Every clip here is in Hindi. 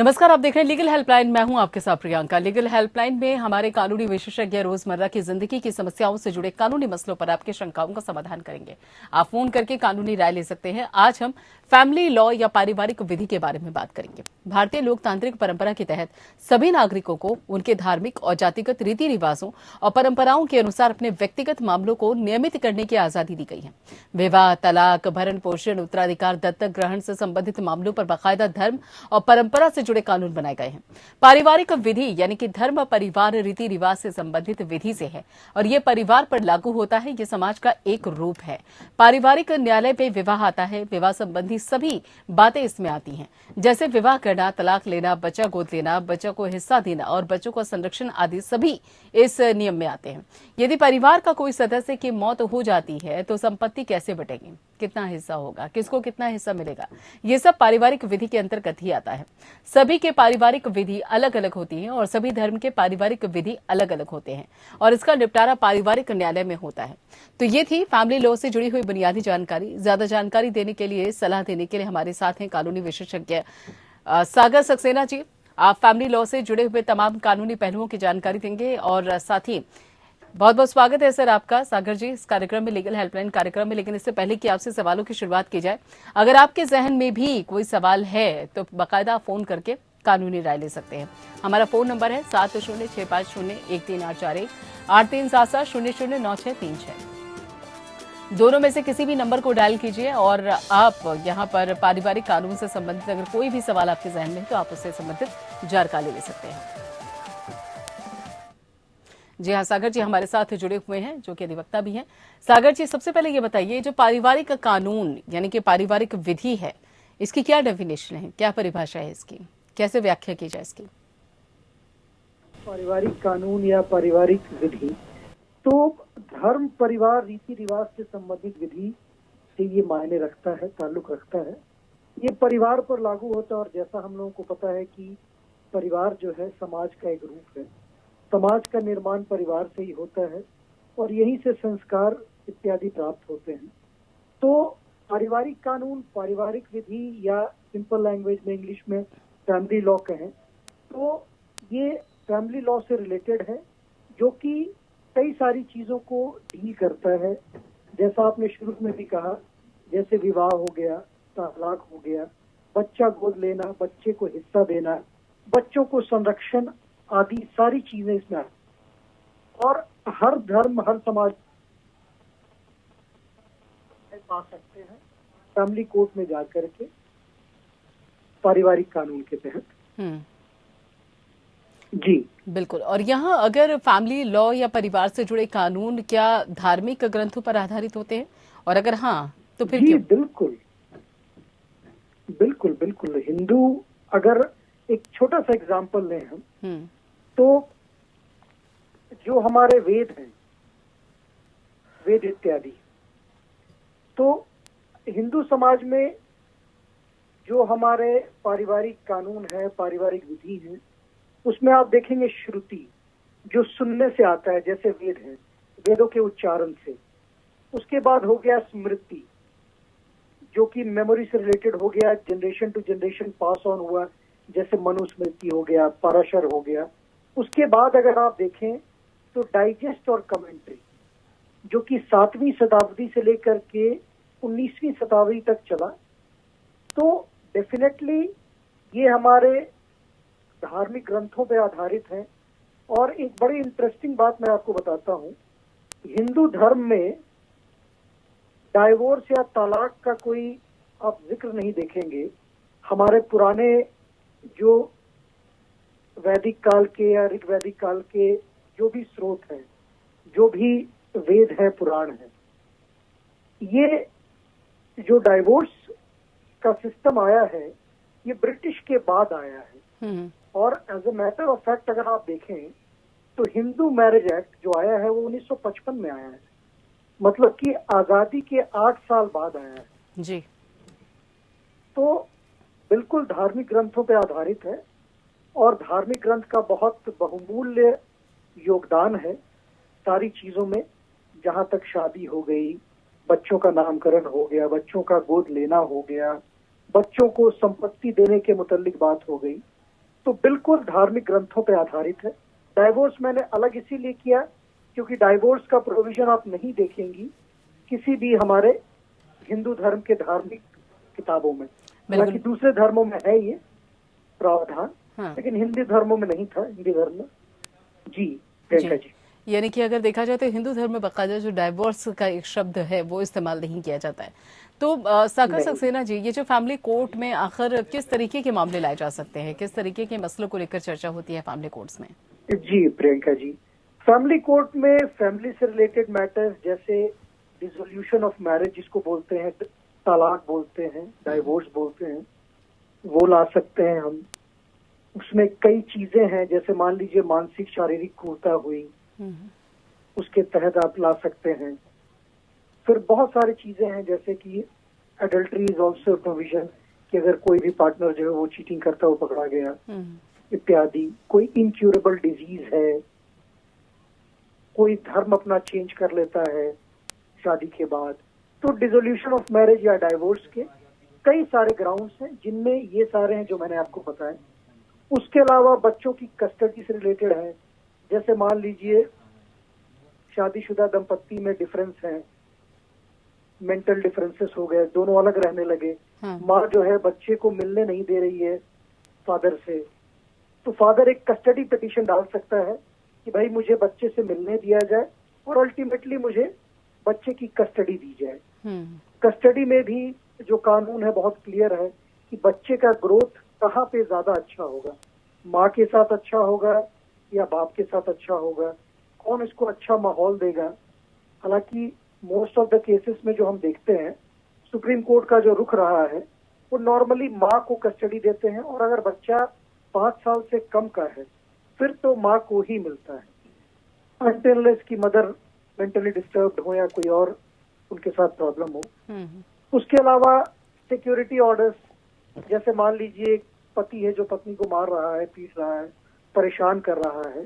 नमस्कार, आप देख रहे हैं लीगल हेल्पलाइन। मैं हूं आपके साथ प्रियंका। लीगल हेल्पलाइन में हमारे कानूनी विशेषज्ञ रोजमर्रा की जिंदगी की समस्याओं से जुड़े कानूनी मसलों पर आपकी शंकाओं का समाधान करेंगे। आप फोन करके कानूनी राय ले सकते हैं। आज हम फैमिली लॉ या पारिवारिक विधि के बारे में बात करेंगे। भारतीय लोकतांत्रिक परंपरा के तहत सभी नागरिकों को उनके धार्मिक और जातिगत रीति रिवाजों और परंपराओं के अनुसार अपने व्यक्तिगत मामलों को नियमित करने की आजादी दी गई है। विवाह, तलाक, भरण पोषण, उत्तराधिकार, दत्तक ग्रहण से संबंधित मामलों पर बाकायदा धर्म और परंपरा से जुड़े कानून बनाए गए हैं। पारिवारिक विधि यानी कि धर्म, परिवार, रीति रिवाज से संबंधित विधि से है और ये परिवार पर लागू होता है। ये समाज का एक रूप है। पारिवारिक न्यायालय में विवाह आता है। विवाह संबंधी सभी बातें इसमें आती हैं, जैसे विवाह करना, तलाक लेना, बच्चा गोद लेना, बच्चों को हिस्सा देना और बच्चों का संरक्षण आदि सभी इस नियम में आते हैं। यदि परिवार का कोई सदस्य की मौत हो जाती है तो संपत्ति कैसे बटेगी, कितना हिस्सा होगा, किसको कितना हिस्सा मिलेगा, ये सब पारिवारिक विधि के अंतर्गत ही आता है। सभी के पारिवारिक विधि अलग अलग होती है और सभी धर्म के पारिवारिक विधि अलग अलग होते हैं और इसका निपटारा पारिवारिक न्यायालय में होता है। तो ये थी फैमिली लॉ से जुड़ी हुई बुनियादी जानकारी। ज्यादा जानकारी देने के लिए, सलाह देने के लिए हमारे साथ हैं कानूनी विशेषज्ञ सागर सक्सेना जी। आप फैमिली लॉ से जुड़े हुए तमाम कानूनी पहलुओं की जानकारी देंगे और साथ ही बहुत बहुत स्वागत है सर आपका, सागर जी, इस कार्यक्रम में, लीगल हेल्पलाइन कार्यक्रम में। लेकिन इससे पहले कि आपसे सवालों की शुरुआत की जाए, अगर आपके जहन में भी कोई सवाल है तो बाकायदा फोन करके कानूनी राय ले सकते हैं। हमारा फोन नंबर है 7065013841, 8377009636। दोनों में से किसी भी नंबर को डायल कीजिए और आप यहां पर पारिवारिक कानून से संबंधित अगर कोई भी सवाल आपके जहन में है तो आप उससे संबंधित जानकारी ले सकते हैं। जी हाँ, सागर जी हमारे साथ जुड़े हुए हैं, जो कि अधिवक्ता भी हैं। सागर जी, सबसे पहले ये बताइए, जो पारिवारिक कानून यानी कि पारिवारिक विधि है, इसकी क्या डेफिनेशन है, क्या परिभाषा है इसकी, कैसे व्याख्या की जाए इसकी? पारिवारिक कानून या पारिवारिक विधि तो धर्म, परिवार, रीति रिवाज से संबंधित विधि से ये मायने रखता है, ताल्लुक रखता है। ये परिवार पर लागू होता है और जैसा हम लोगों को पता है कि परिवार जो है समाज का एक रूप है। समाज का निर्माण परिवार से ही होता है और यहीं से संस्कार इत्यादि प्राप्त होते हैं। तो पारिवारिक कानून, पारिवारिक विधि या सिंपल लैंग्वेज में इंग्लिश में फैमिली लॉ कहें तो ये फैमिली लॉ से रिलेटेड है, जो कि कई सारी चीजों को डील करता है। जैसा आपने शुरू में भी कहा, जैसे विवाह हो गया, तलाक हो गया, बच्चा गोद लेना, बच्चे को हिस्सा देना, बच्चों को संरक्षण आदि सारी चीजें इसमें आती। और हर धर्म, हर समाज पा सकते हैं फैमिली कोर्ट में जाकर के पारिवारिक कानून के तहत। जी बिल्कुल। और यहाँ अगर फैमिली लॉ या परिवार से जुड़े कानून क्या धार्मिक ग्रंथों पर आधारित होते हैं, और अगर हाँ तो फिर क्यों? बिल्कुल बिल्कुल बिल्कुल। हिंदू, अगर एक छोटा सा एग्जांपल लें हम, तो जो हमारे वेद हैं, वेद इत्यादि, तो हिंदू समाज में जो हमारे पारिवारिक कानून है, पारिवारिक विधि है, उसमें आप देखेंगे श्रुति जो सुनने से आता है, जैसे वेद है, वेदों के उच्चारण से। उसके बाद हो गया स्मृति, जो कि मेमोरी से रिलेटेड हो गया, generation to generation pass on हुआ, जैसे मनुस्मृति हो गया, पराशर हो गया। उसके बाद अगर आप देखें तो डाइजेस्ट और कमेंट्री, जो कि 7वीं शताब्दी से लेकर के 19वीं शताब्दी तक चला। तो डेफिनेटली ये हमारे धार्मिक ग्रंथों पर आधारित हैं। और एक बड़ी इंटरेस्टिंग बात मैं आपको बताता हूँ, हिंदू धर्म में डाइवोर्स या तलाक का कोई आप जिक्र नहीं देखेंगे। हमारे पुराने जो वैदिक काल के या ऋग्वैदिक काल के जो भी स्रोत हैं, जो भी वेद है, पुराण है, ये जो डाइवोर्स का सिस्टम आया है ये ब्रिटिश के बाद आया है। और as a matter of fact अगर आप देखें तो हिंदू मैरिज एक्ट जो आया है वो 1955 में आया है, मतलब कि आजादी के 8 साल बाद आया है जी। तो बिल्कुल धार्मिक ग्रंथों पर आधारित है और धार्मिक ग्रंथ का बहुत बहुमूल्य योगदान है सारी चीजों में। जहां तक शादी हो गई, बच्चों का नामकरण हो गया, बच्चों का गोद लेना हो गया, बच्चों को संपत्ति देने के मुतालिक बात हो गई, तो बिल्कुल धार्मिक ग्रंथों पे आधारित है। डाइवोर्स मैंने अलग इसीलिए किया क्योंकि डाइवोर्स का प्रोविजन आप नहीं देखेंगी किसी भी हमारे हिंदू धर्म के धार्मिक किताबों में। हालांकि दूसरे धर्मों में है ये प्रावधान, हाँ। लेकिन हिंदू धर्मों में नहीं था, हिंदी धर्म में। जी प्रियंका जी, यानी कि अगर देखा जाए तो हिंदू धर्म में बाकायदा जो डाइवोर्स का एक शब्द है वो इस्तेमाल नहीं किया जाता है। तो सागर सक्सेना जी, ये जो फैमिली कोर्ट में आखिर किस तरीके के मामले लाए जा सकते हैं, किस तरीके के मसलों को लेकर चर्चा होती है फैमिली कोर्ट्स में? जी प्रियंका जी, फैमिली कोर्ट में फैमिली से रिलेटेड मैटर्स जैसे डिसोल्यूशन ऑफ मैरिज जिसको बोलते हैं, तलाक बोलते हैं, डाइवोर्स बोलते हैं, वो ला सकते हैं हम। उसमें कई चीजें हैं, जैसे मान लीजिए मानसिक शारीरिक क्रूरता हुई, उसके तहत आप ला सकते हैं। फिर बहुत सारी चीजें हैं जैसे कि एडल्ट्री इज ऑल्सो प्रोविजन, कि अगर कोई भी पार्टनर जो है वो चीटिंग करता हुआ पकड़ा गया इत्यादि। कोई इनक्यूरेबल डिजीज है, कोई धर्म अपना चेंज कर लेता है शादी के बाद, तो डिसोल्यूशन ऑफ मैरिज या डाइवोर्स के कई सारे ग्राउंड्स हैं जिनमें ये सारे हैं जो मैंने आपको बताए। उसके अलावा बच्चों की कस्टडी से रिलेटेड है, जैसे मान लीजिए शादीशुदा दंपत्ति में डिफरेंस है, मेंटल डिफरेंसेस हो गए, दोनों अलग रहने लगे, माँ जो है बच्चे को मिलने नहीं दे रही है फादर से, तो फादर एक कस्टडी पिटीशन डाल सकता है कि भाई मुझे बच्चे से मिलने दिया जाए और अल्टीमेटली मुझे बच्चे की कस्टडी दी जाए। कस्टडी में भी जो कानून है बहुत क्लियर है कि बच्चे का ग्रोथ कहाँ पे ज्यादा अच्छा होगा, माँ के साथ अच्छा होगा या बाप के साथ अच्छा होगा, कौन इसको अच्छा माहौल देगा। हालांकि मोस्ट ऑफ द केसेस में जो हम देखते हैं सुप्रीम कोर्ट का जो रुख रहा है वो नॉर्मली माँ को कस्टडी देते हैं, और अगर बच्चा 5 साल से कम का है फिर तो माँ को ही मिलता है, अनटिल की मदर मेंटली डिस्टर्ब्ड हो या कोई और उनके साथ प्रॉब्लम हो। उसके अलावा सिक्योरिटी ऑर्डर्स, जैसे मान लीजिए पति है जो पत्नी को मार रहा है, पीट रहा है, परेशान कर रहा है,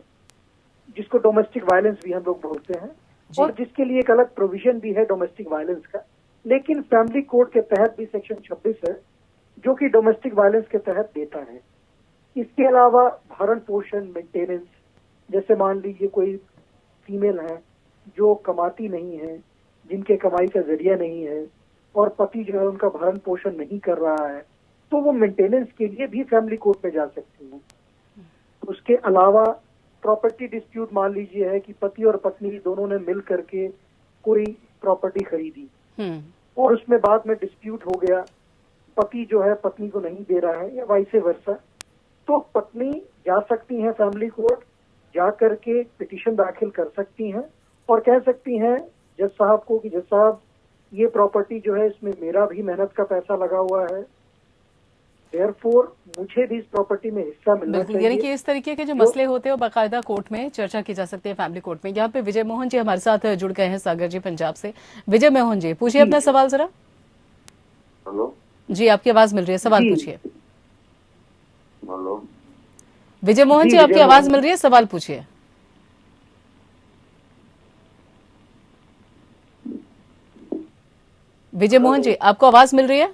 जिसको डोमेस्टिक वायलेंस भी हम लोग बोलते हैं, और जिसके लिए एक अलग प्रोविजन भी है डोमेस्टिक वायलेंस का। लेकिन फैमिली कोड के तहत भी सेक्शन 26 है जो कि डोमेस्टिक वायलेंस के तहत देता है। इसके अलावा भरण पोषण, मेंटेनेंस, जैसे मान लीजिए कोई फीमेल है जो कमाती नहीं है, जिनके कमाई का जरिया नहीं है, और पति जो है उनका भरण पोषण नहीं कर रहा है, तो वो मेंटेनेंस के लिए भी फैमिली कोर्ट में जा सकती है। उसके अलावा प्रॉपर्टी डिस्प्यूट मान लीजिए है कि पति और पत्नी दोनों ने मिल करके कोई प्रॉपर्टी खरीदी और उसमें बाद में डिस्प्यूट हो गया, पति जो है पत्नी को नहीं दे रहा है या वाइस वर्सा, तो पत्नी जा सकती है फैमिली कोर्ट, जा करके पिटीशन दाखिल कर सकती हैं और कह सकती हैं जज साहब को कि जज साहब ये प्रॉपर्टी जो है इसमें मेरा भी मेहनत का पैसा लगा हुआ है, देयरफॉर मुझे भी इस प्रॉपर्टी में हिस्सा मिलना चाहिए। यानी कि इस तरीके के जो मसले होते हैं वो बाकायदा कोर्ट में चर्चा की जा सकती है, फैमिली कोर्ट में। यहाँ पे विजय मोहन जी हमारे साथ जुड़ गए हैं, सागर जी पंजाब से। विजय मोहन जी पूछिए अपना सवाल जरा। हेलो जी, आपकी आवाज मिल रही है, सवाल पूछिए। हेलो विजय मोहन जी, आपकी आवाज मिल रही है, सवाल पूछिए। विजय मोहन जी, आपको आवाज मिल रही है?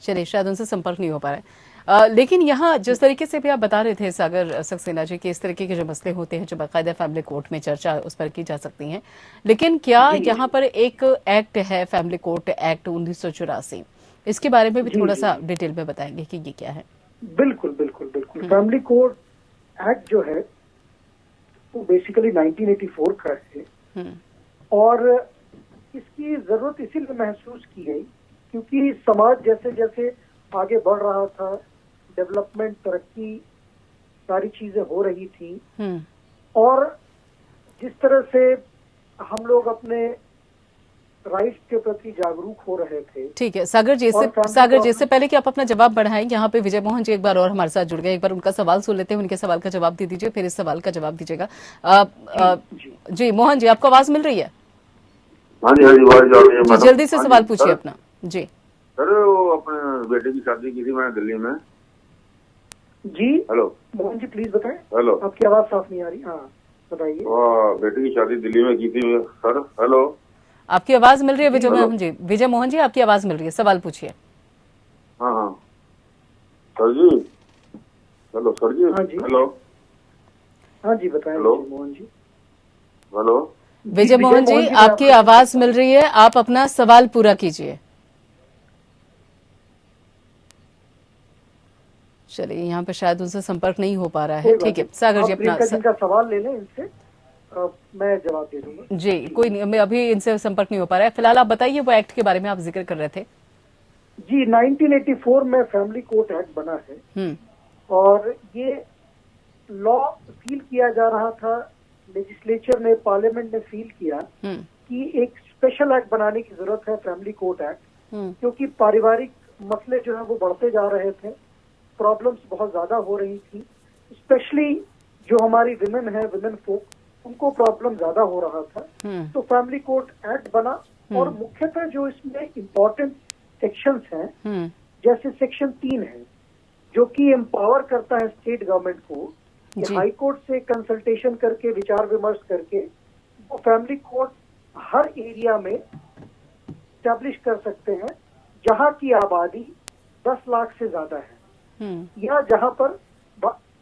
चलिए, शायद उनसे संपर्क नहीं हो पा रहा है। लेकिन यहाँ जिस तरीके से भी आप बता रहे थे सागर सक्सेना जी कि इस तरीके के जो मसले होते हैं जो बाकायदा फैमिली कोर्ट में चर्चा उस पर की जा सकती है, लेकिन क्या यहाँ पर एक एक्ट है फैमिली कोर्ट एक्ट 1984, इसके बारे में भी थोड़ा सा डिटेल में बताएंगे कि ये क्या है? बिल्कुल बिल्कुल बिल्कुल। फैमिली कोर्ट एक्ट जो है वो बेसिकली 1984 का है, और इसकी जरूरत इसीलिए महसूस की गई क्योंकि समाज जैसे जैसे आगे बढ़ रहा था, डेवलपमेंट, तरक्की, सारी चीजें हो रही थी, और जिस तरह से हम लोग अपने राइट्स के प्रति जागरूक हो रहे थे। ठीक है सागर जी, इससे पहले कि आप अपना जवाब बढ़ाएं, यहाँ पे विजय मोहन जी एक बार और हमारे साथ जुड़ गए, एक बार उनका सवाल सुन लेते हैं, उनके सवाल का जवाब दे दीजिए, फिर इस सवाल का जवाब दीजिएगा। जी मोहन जी, आपको आवाज मिल रही है? हाँ जी, आवाज आ रही है। जल्दी से सवाल पूछिए अपना। जी सर, वो अपने बेटे की शादी की थी मैंने दिल्ली में। जी हेलो मोहन जी, प्लीज बताएं। हेलो, आपकी आवाज साफ नहीं आ रही। हाँ बताइए। बेटे की शादी दिल्ली में की थी सर। हेलो, आपकी आवाज मिल रही है विजय मोहन जी? विजय मोहन जी, आपकी आवाज मिल रही है, सवाल पूछिए। हाँ हाँ सर जी। हेलो सर जी। हाँ जी। हेलो। हाँ जी, बताएं हेलो। विजय मोहन जी। हेलो। विजय मोहन जी, आपकी आवाज मिल रही है, आप अपना सवाल पूरा कीजिए। चलिए, यहाँ पे शायद उनसे संपर्क नहीं हो पा रहा है। ठीक है, सागर जी आप अपना प्रियंका जी का सवाल ले लें इनसे, मैं जवाब दे दूंगा। जी, कोई नहीं, मैं अभी इनसे संपर्क नहीं हो पा रहा है। फिलहाल आप बताइए, वो एक्ट के बारे में आप जिक्र कर रहे थे। जी, 1984 में फैमिली कोर्ट एक्ट बना है और ये लॉ फील किया जा रहा था, लेजिस्लेचर ने, पार्लियामेंट ने फील किया कि एक स्पेशल एक्ट बनाने की जरूरत है, फैमिली कोर्ट एक्ट, क्योंकि पारिवारिक मसले जो है वो बढ़ते जा रहे थे, प्रॉब्लम्स बहुत ज्यादा हो रही थी, स्पेशली जो हमारी विमेन है, विमेन फोक, उनको प्रॉब्लम ज्यादा हो रहा था। तो फैमिली कोर्ट एक्ट बना और मुख्यतः जो इसमें इम्पोर्टेंट सेक्शंस हैं, जैसे सेक्शन 3 है जो कि एम्पावर करता है स्टेट गवर्नमेंट को कि हाई कोर्ट से कंसल्टेशन करके, विचार विमर्श करके वो फैमिली कोर्ट हर एरिया में स्टैब्लिश कर सकते हैं जहां की आबादी 10 लाख से ज्यादा है, या जहां पर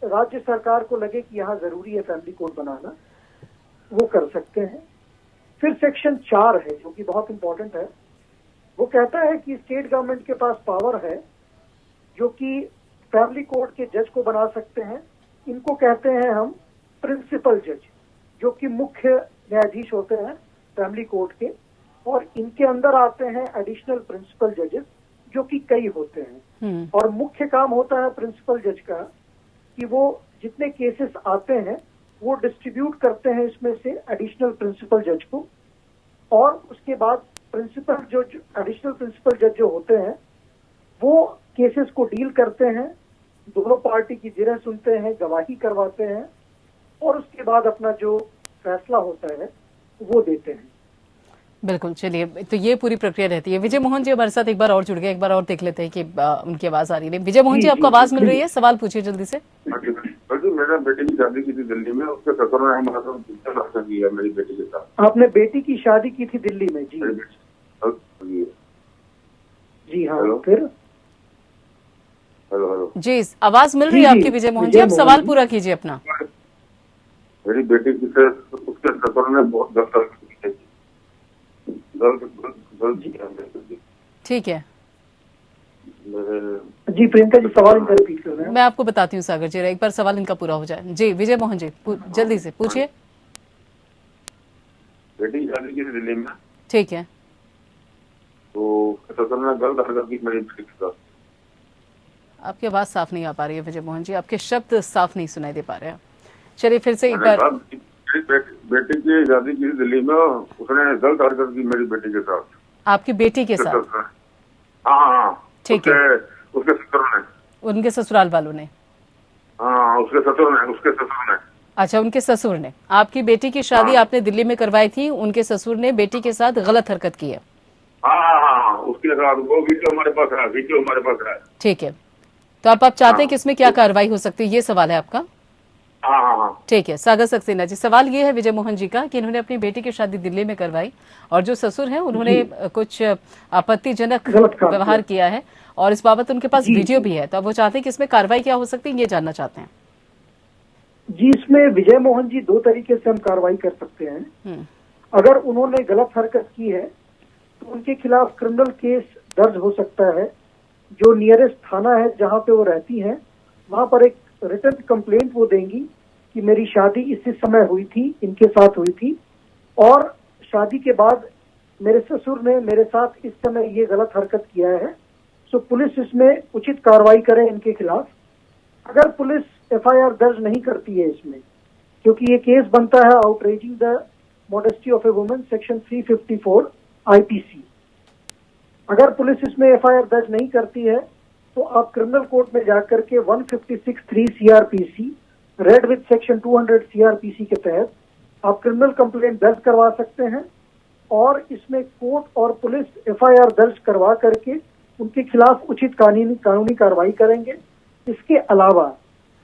राज्य सरकार को लगे कि यहाँ जरूरी है फैमिली कोर्ट बनाना, वो कर सकते हैं। फिर सेक्शन 4 है जो कि बहुत इंपॉर्टेंट है, वो कहता है कि स्टेट गवर्नमेंट के पास पावर है जो कि फैमिली कोर्ट के जज को बना सकते हैं। इनको कहते हैं हम प्रिंसिपल जज, जो कि मुख्य न्यायाधीश होते हैं फैमिली कोर्ट के, और इनके अंदर आते हैं एडिशनल प्रिंसिपल जजेस जो कि कई होते हैं। और मुख्य काम होता है प्रिंसिपल जज का कि वो जितने केसेस आते हैं वो डिस्ट्रीब्यूट करते हैं इसमें से एडिशनल प्रिंसिपल जज को, और उसके बाद प्रिंसिपल जज, एडिशनल प्रिंसिपल जज जो होते हैं वो केसेस को डील करते हैं, दोनों पार्टी की जिरह सुनते हैं, गवाही करवाते हैं, और उसके बाद अपना जो फैसला होता है वो देते हैं। बिल्कुल, चलिए, तो ये पूरी प्रक्रिया रहती है। विजय मोहन जी हमारे साथ एक बार और जुड़ गए, एक बार और देख लेते हैं कि उनकी आवाज आ रही है। विजय मोहन जी, आपको आवाज मिल रही है? सवाल पूछिए जल्दी से। मेरा बेटे की शादी की थी दिल्ली में, उसके ससुर ने हमारा साथ किया मेरी बेटी के साथ। आपने बेटी की शादी की थी दिल्ली में? जी जी हाँ। फिर हेलो जी, आवाज मिल रही है आपकी विजय मोहन जी, आप सवाल पूरा कीजिए अपना। मेरी बेटी की से उसके ससुर ने बहुत गलत ठीक है जी। प्रियंका जी सवाल इनका रिपीट कर रहे हैं। मैं आपको बताती हूँ सागर जी, एक बार सवाल इनका पूरा हो जाए। जी विजय मोहन जी, जल्दी से पूछिए। बेटी की शादी की थी दिल्ली में, ठीक है, तो ससुर ने गलत हरकत की मेरी बेटी के साथ। आपकी आवाज साफ नहीं आ पा रही है विजय मोहन जी, आपके शब्द साफ नहीं सुनाई दे पा रहे हैं। चलिए फिर से एक बार। बेटी की शादी की दिल्ली में, उसने गलत हरकत की मेरी बेटी के साथ। आपकी बेटी के साथ? हाँ, ठीक है। उसके ससुर ने, उनके ससुराल वालों ने? हाँ, उसके ससुर ने। अच्छा, उनके ससुर ने। आपकी बेटी की शादी आपने दिल्ली में करवाई थी, उनके ससुर ने बेटी के साथ गलत हरकत की है? हाँ, उसके साथ वो वीडियो हमारे पास है। ठीक है, तो आप चाहते हैं कि इसमें क्या कार्रवाई हो सकती है, ये सवाल है आपका? हाँ। ठीक है, सागर सक्सेना जी, सवाल ये है विजय मोहन जी का कि इन्होंने अपनी बेटी की शादी दिल्ली में करवाई और जो ससुर हैं उन्होंने कुछ आपत्तिजनक व्यवहार किया है और इस बाबत उनके पास वीडियो भी है, तो अब वो चाहते हैं कि इसमें कार्रवाई क्या हो सकती है, ये जानना चाहते हैं। जी, इसमें विजय मोहन जी 2 तरीके से हम कार्रवाई कर सकते हैं। अगर उन्होंने गलत हरकत की है तो उनके खिलाफ क्रिमिनल केस दर्ज हो सकता है। जो नियरेस्ट थाना है जहां पे वो रहती हैं, वहां पर एक रिटन कंप्लेंट वो देंगी कि मेरी शादी इस समय हुई थी, इनके साथ हुई थी, और शादी के बाद मेरे ससुर ने मेरे साथ इस समय ये गलत हरकत किया है। सो पुलिस इसमें उचित कार्रवाई करे इनके खिलाफ। अगर पुलिस एफआईआर दर्ज नहीं करती है इसमें, क्योंकि ये केस बनता है outraging the modesty of a woman, section 354 IPC. अगर पुलिस इसमें एफआईआर दर्ज नहीं करती है तो आप क्रिमिनल कोर्ट में जाकर के 156(3) CrPC read with section 200 CrPC के तहत आप क्रिमिनल कंप्लेंट दर्ज करवा सकते हैं, और इसमें कोर्ट और पुलिस एफआईआर दर्ज करवा करके उनके खिलाफ उचित कानूनी कार्रवाई करेंगे। इसके अलावा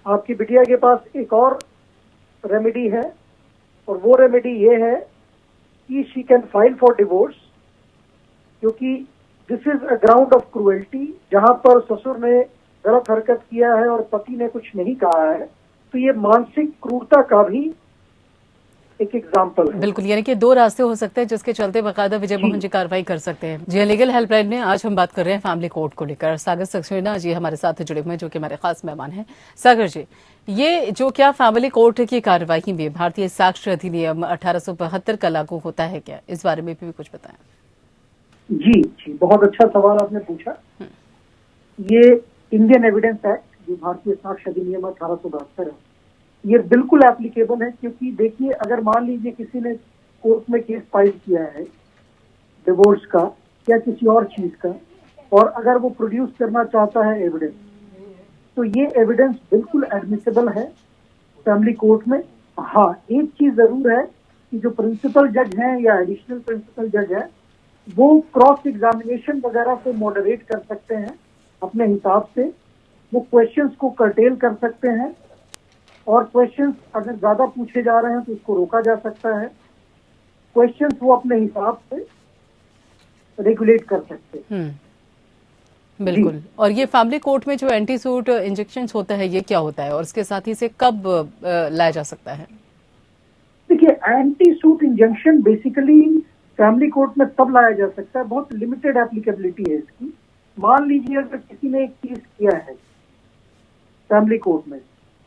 आपकी बिटिया के पास एक और रेमेडी है, और वो रेमेडी ये है कि she can file for divorce, क्योंकि this is a ground of cruelty, जहां पर ससुर ने गलत हरकत किया है और पति ने कुछ नहीं कहा है, तो ये मानसिक क्रूरता का भी एक एग्जाम्पल है। बिल्कुल, यानी कि दो रास्ते हो सकते हैं जिसके चलते बाकायदा विजय मोहन जी कार्रवाई कर सकते हैं। जी लीगल हेल्पलाइन में आज हम बात कर रहे हैं फैमिली कोर्ट को लेकर। सागर सक्सेना जी हमारे साथ जुड़े हुए हैं, जो कि हमारे खास मेहमान हैं। सागर जी, ये जो क्या फैमिली कोर्ट की कार्रवाई में भारतीय साक्ष्य अधिनियम 1872 का लागू होता है क्या, इस बारे में भी कुछ बताएं। जी जी, बहुत अच्छा सवाल आपने पूछा। ये इंडियन एविडेंस एक्ट जो भारतीय साक्ष्य अधिनियम 1872 है, ये बिल्कुल एप्लीकेबल है। क्योंकि देखिए, अगर मान लीजिए किसी ने कोर्ट में केस फाइल किया है डिवोर्स का या किसी और चीज का, और अगर वो प्रोड्यूस करना चाहता है एविडेंस, तो ये एविडेंस बिल्कुल एडमिसिबल है फैमिली कोर्ट में। हाँ, एक चीज जरूर है कि जो प्रिंसिपल जज हैं या एडिशनल प्रिंसिपल जज है, वो क्रॉस एग्जामिनेशन वगैरह को मॉडरेट कर सकते हैं अपने हिसाब से। वो क्वेश्चंस को कर्टेल कर सकते हैं, और क्वेश्चंस अगर ज्यादा पूछे जा रहे हैं तो उसको रोका जा सकता है। क्वेश्चंस वो अपने हिसाब से रेगुलेट कर सकते हैं। बिल्कुल। और ये फैमिली कोर्ट में जो एंटी सूट इंजेक्शन होता है, ये क्या होता है और इसके साथ ही से कब लाया जा सकता है? देखिए, anti suit injunction basically family court में तब लाया जा सकता है, बहुत लिमिटेड एप्लीकेबिलिटी है इसकी। मान लीजिए अगर किसी ने एक केस किया है फैमिली कोर्ट में,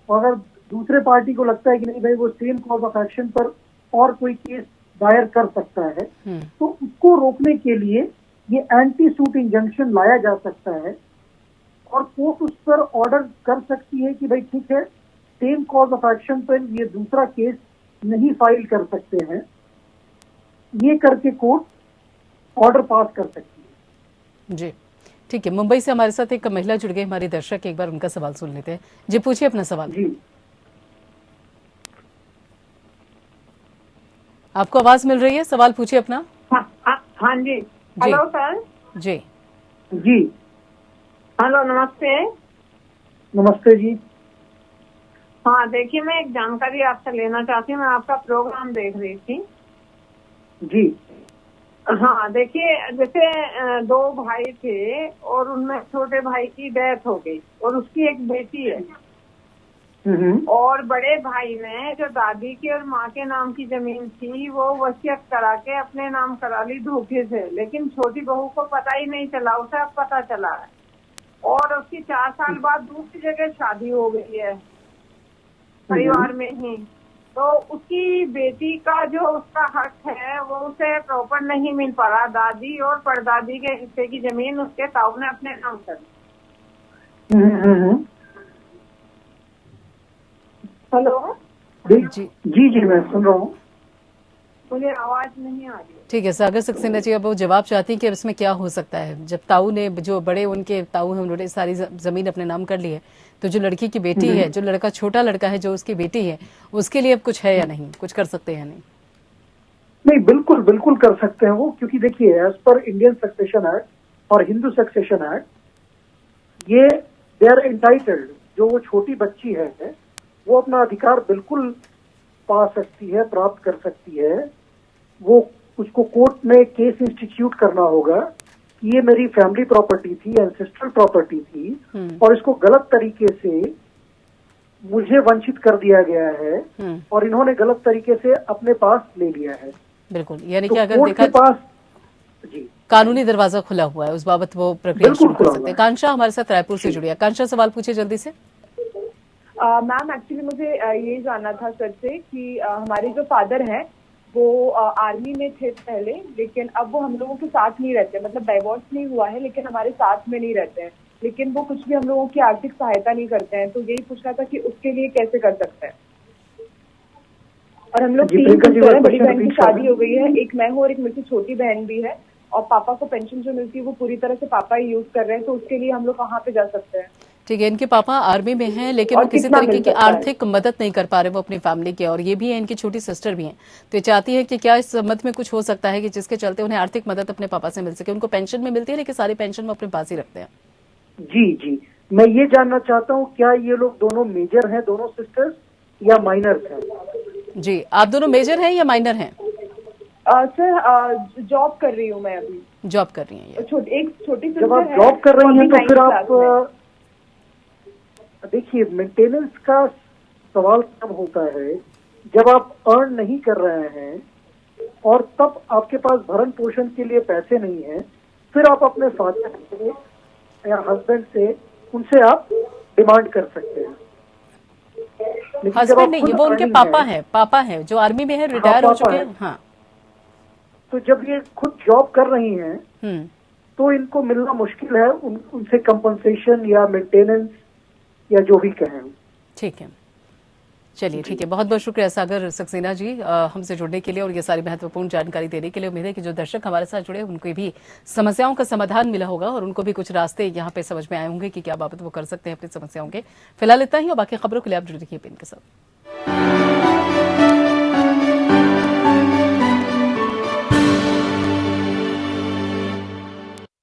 और अगर दूसरे पार्टी को लगता है कि नहीं भाई वो सेम कॉज ऑफ एक्शन पर और कोई केस दायर कर सकता है, तो उसको रोकने के लिए ये एंटी सूट इंजंक्शन लाया जा सकता है, और कोर्ट उस पर ऑर्डर कर सकती है कि भाई ठीक है, सेम कॉज ऑफ एक्शन पर ये दूसरा केस नहीं फाइल कर सकते हैं। ये करके कोर्ट ऑर्डर पास कर सकती है। जी ठीक है। मुंबई से हमारे साथ एक महिला जुड़ गई, हमारी दर्शक, एक बार उनका सवाल सुन लेते हैं। जी पूछिए अपना सवाल। जी, आपको आवाज मिल रही है? सवाल पूछिए अपना। हाँ जी। Hello sir. जी जी, हेलो, नमस्ते। नमस्ते जी। हाँ देखिए, मैं एक जानकारी आपसे लेना चाहती हूँ। मैं आपका प्रोग्राम देख रही थी। जी, हाँ देखिए, जैसे दो भाई थे और उनमें छोटे भाई की डेथ हो गई और उसकी एक बेटी है, और बड़े भाई ने जो दादी की और माँ के नाम की जमीन थी वो वसीयत करा के अपने नाम करा ली धोखे से। लेकिन छोटी बहू को पता ही नहीं चला, उसे अब पता चला है, और उसकी 4 साल बाद दूसरी जगह शादी हो गई है परिवार में ही। तो उसकी बेटी का जो उसका हक है वो उसे प्रॉपर नहीं मिल पा रहा। दादी और परदादी के हिस्से की जमीन उसके ताऊ ने अपने नाम कर दी। हेलो जी जी जी, मैं सुन रहा हूँ। मुझे आवाज नहीं आ रही। ठीक है। सागर सक्सेना जी अब वो जवाब चाहती हैं कि इसमें क्या हो सकता है। जब ताऊ ने, जो बड़े उनके ताऊ हैं, उन्होंने सारी जमीन अपने नाम कर ली है, तो जो लड़की की बेटी है, जो लड़का छोटा लड़का है जो उसकी बेटी है, उसके लिए अब कुछ है या नहीं, कुछ कर सकते हैं या नहीं? नहीं, बिल्कुल बिल्कुल कर सकते हैं वो। क्योंकि देखिए, as per Indian succession act और हिंदू सक्सेशन एक्ट, ये दे आर एंटाइटल्ड। जो वो छोटी बच्ची है वो अपना अधिकार बिल्कुल पा सकती है, प्राप्त कर सकती है। वो उसको कोर्ट में केस इंस्टीट्यूट करना होगा कि ये मेरी फैमिली प्रॉपर्टी थी, एंसेस्ट्रल प्रॉपर्टी थी, और इसको गलत तरीके से मुझे वंचित कर दिया गया है, और इन्होंने गलत तरीके से अपने पास ले लिया है। बिल्कुल, यानी तो कि अगर देखा पास जी कानूनी दरवाजा खुला हुआ है, उस बाबत वो प्रक्रिया शुरू कर सकते हैं। कांक्षा हमारे साथ रायपुर से जुड़ी है। कांक्षा, सवाल पूछिए जल्दी से। मैम, एक्चुअली मुझे ये जानना था सर से कि हमारे जो फादर हैं वो आर्मी में थे पहले, लेकिन अब वो हम लोगों के साथ नहीं रहते। मतलब डाइवोर्स नहीं हुआ है, लेकिन हमारे साथ में नहीं रहते हैं। लेकिन वो कुछ भी हम लोगों की आर्थिक सहायता नहीं करते हैं। तो यही पूछना था कि उसके लिए कैसे कर सकते हैं। और हम लोग 3 सिस्टर हैं, बड़ी बहन की शादी हो गई है, एक मैं हूँ और एक मेरी छोटी बहन भी है। और पापा को पेंशन जो मिलती है वो पूरी तरह से पापा ही यूज कर रहे हैं। तो उसके लिए हम लोग कहाँ पे जा सकते हैं? ठीक है, इनके पापा आर्मी में हैं, लेकिन वो किसी तरीके की आर्थिक मदद नहीं कर पा रहे वो अपनी फैमिली के, और ये भी है इनकी छोटी सिस्टर भी हैं। तो ये चाहती है कि क्या इस संबंध में कुछ हो सकता है कि जिसके चलते उन्हें आर्थिक मदद अपने पापा से मिल सके। उनको पेंशन में मिलती है, लेकिन सारी पेंशन वो अपने पास ही रखते हैं। जी जी, मैं ये जानना चाहता हूँ, क्या ये लोग दोनों मेजर हैं, दोनों सिस्टर्स, या माइनर्स हैं? जी, आप दोनों मेजर हैं या माइनर हैं? सर, जॉब कर रही हूँ मैं अभी। जॉब कर रही हैं? एक छोटी जब आप जॉब कर रही हैं तो फिर आप देखिए, मेंटेनेंस का सवाल कब होता है, जब आप अर्न नहीं कर रहे हैं और तब आपके पास भरण पोषण के लिए पैसे नहीं है, फिर आप अपने फादर से या हस्बैंड से उनसे आप डिमांड कर सकते हैं। लेकिन जब आप हस्बैंड नहीं, खुद वो उनके earning पापा हैं जो आर्मी में है, रिटायर हो पापा चुके हैं। हैं। हाँ। तो जब ये खुद जॉब कर रही हैं तो इनको मिलना मुश्किल है उनसे कंपनसेशन या मेंटेनेंस या जो भी कहें। ठीक है, चलिए ठीक है। बहुत बहुत शुक्रिया सागर सक्सेना जी हमसे जुड़ने के लिए और ये सारी महत्वपूर्ण जानकारी देने के लिए। उम्मीद है कि जो दर्शक हमारे साथ जुड़े उनको भी समस्याओं का समाधान मिला होगा और उनको भी कुछ रास्ते यहाँ पे समझ में आए होंगे कि क्या बाबत वो कर सकते हैं अपनी समस्याओं के। फिलहाल इतना ही और बाकी खबरों के लिए आप जुड़े रहिए पिन के साथ।